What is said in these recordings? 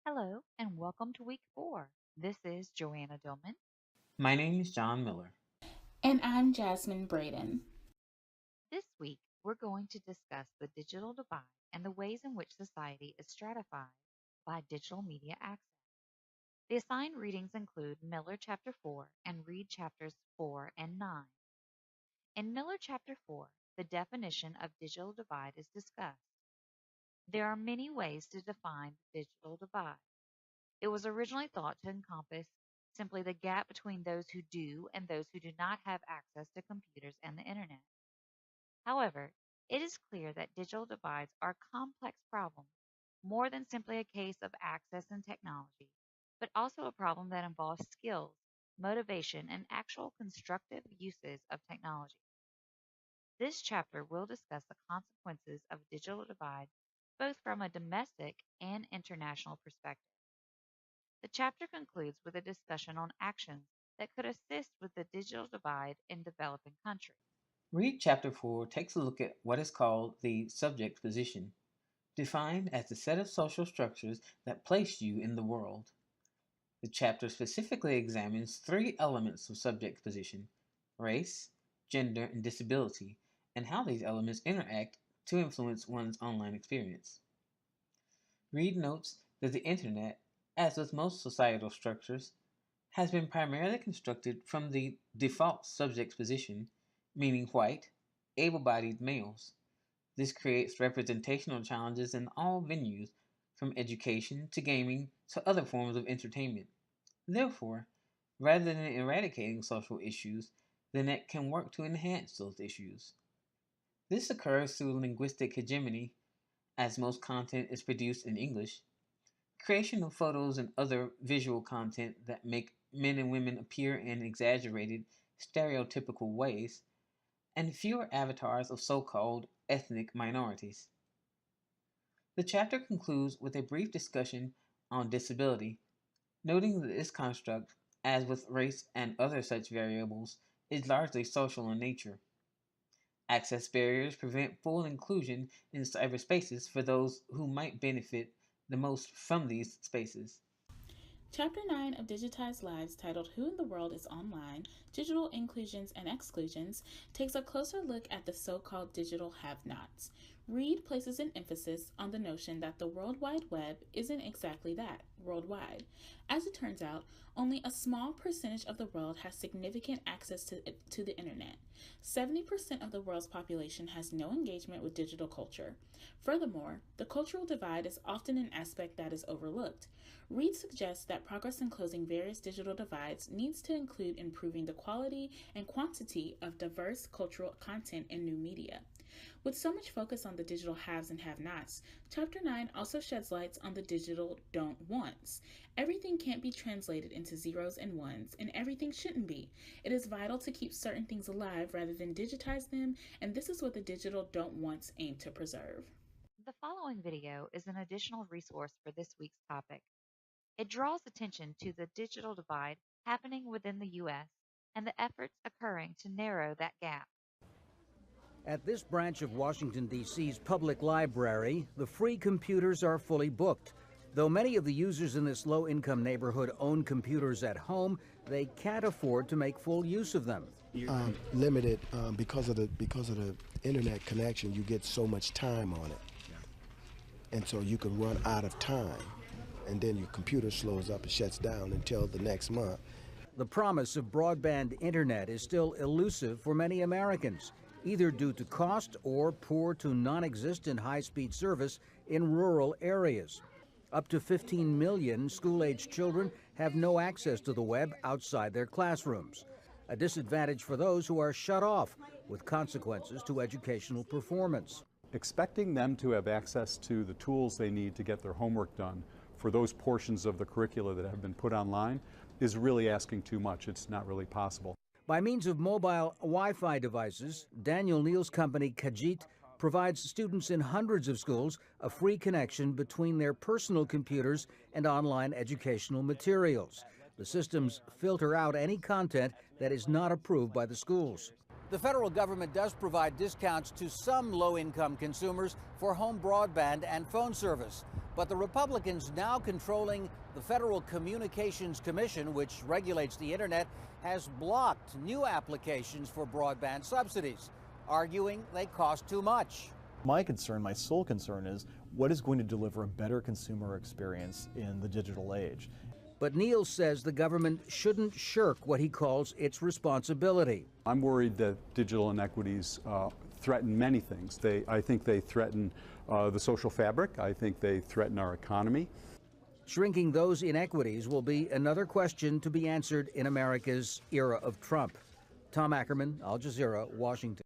Hello and welcome to week 4. This is Joanna Dillman. My name is John Miller. And I'm Jasmine Braden. This week, we're going to discuss the digital divide and the ways in which society is stratified by digital media access. The assigned readings include Miller chapter 4 and Reed chapters 4 and 9. In Miller chapter 4, the definition of digital divide is discussed. There are many ways to define the digital divide. It was originally thought to encompass simply the gap between those who do and those who do not have access to computers and the internet. However, it is clear that digital divides are a complex problem, more than simply a case of access and technology, but also a problem that involves skills, motivation, and actual constructive uses of technology. This chapter will discuss the consequences of digital divide both from a domestic and international perspective. The chapter concludes with a discussion on actions that could assist with the digital divide in developing countries. Read Chapter 4 takes a look at what is called the subject position, defined as the set of social structures that place you in the world. The chapter specifically examines three elements of subject position: race, gender, and disability, and how these elements interact to influence one's online experience. Reed notes that the Internet, as with most societal structures, has been primarily constructed from the default subject position, meaning white, able bodied males. This creates representational challenges in all venues, from education to gaming to other forms of entertainment. Therefore, rather than eradicating social issues, the net can work to enhance those issues. This occurs through linguistic hegemony, as most content is produced in English, creation of photos and other visual content that make men and women appear in exaggerated, stereotypical ways, and fewer avatars of so called ethnic minorities. The chapter concludes with a brief discussion on disability, noting that this construct, as with race and other such variables, is largely social in nature. Access barriers prevent full inclusion in cyberspaces for those who might benefit the most from these spaces. Chapter 9 of Digitized Lives, titled Who in the World is Online? Digital Inclusions and Exclusions, takes a closer look at the so called digital have nots. Reed places an emphasis on the notion that the World Wide Web isn't exactly that, worldwide. As it turns out, only a small percentage of the world has significant access to the internet. 70% of the world's population has no engagement with digital culture. Furthermore, the cultural divide is often an aspect that is overlooked. Reed suggests that progress in closing various digital divides needs to include improving the quality and quantity of diverse cultural content in new media. With so much focus on the digital haves and have nots, Chapter 9 also sheds lights on the digital don't wants. Everything can't be translated into zeros and ones, and everything shouldn't be. It is vital to keep certain things alive rather than digitize them, and this is what the digital don't wants aim to preserve. The following video is an additional resource for this week's topic. It draws attention to the digital divide happening within the U.S. and the efforts occurring to narrow that gap. At this branch of Washington, D.C.'s public library, the free computers are fully booked. Though many of the users in this low-income neighborhood own computers at home, they can't afford to make full use of them. Limited because of the internet connection. You get so much time on it, and so you can run out of time, and then your computer slows up and shuts down until the next month. The promise of broadband internet is still elusive for many Americans, either due to cost or poor to non-existent high-speed service in rural areas. Up to 15 million school-aged children have no access to the web outside their classrooms, a disadvantage for those who are shut off, with consequences to educational performance. Expecting them to have access to the tools they need to get their homework done for those portions of the curricula that have been put online is really asking too much. It's not really possible. By means of mobile Wi-Fi devices, Daniel Neal's company Kajit provides students in hundreds of schools a free connection between their personal computers and online educational materials. The systems filter out any content that is not approved by the schools. The federal government does provide discounts to some low-income consumers for home broadband and phone service. But the Republicans now controlling the Federal Communications Commission, which regulates the internet, has blocked new applications for broadband subsidies, arguing they cost too much. My concern, my sole concern, is what is going to deliver a better consumer experience in the digital age. But Neal says the government shouldn't shirk what he calls its responsibility. I'm worried that digital inequities threaten many things. I think they threaten the social fabric. I think they threaten our economy. Shrinking those inequities will be another question to be answered in America's era of Trump. Tom Ackerman, Al Jazeera, Washington.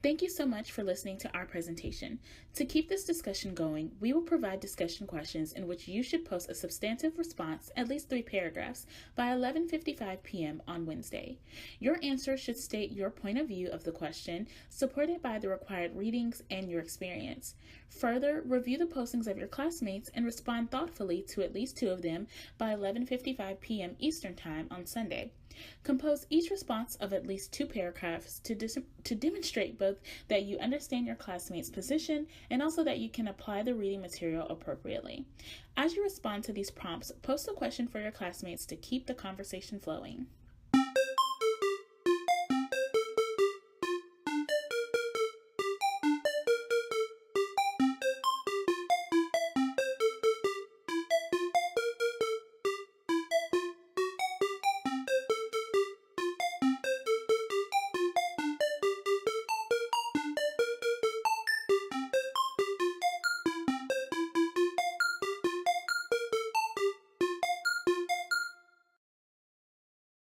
Thank you so much for listening to our presentation. To keep this discussion going, we will provide discussion questions in which you should post a substantive response, at least 3 paragraphs, by 11:55 p.m. on Wednesday. Your answer should state your point of view of the question, supported by the required readings and your experience. Further, review the postings of your classmates and respond thoughtfully to at least 2 of them by 11:55 p.m. Eastern Time on Sunday. Compose each response of at least 2 paragraphs to demonstrate both that you understand your classmate's position and also that you can apply the reading material appropriately. As you respond to these prompts, post a question for your classmates to keep the conversation flowing.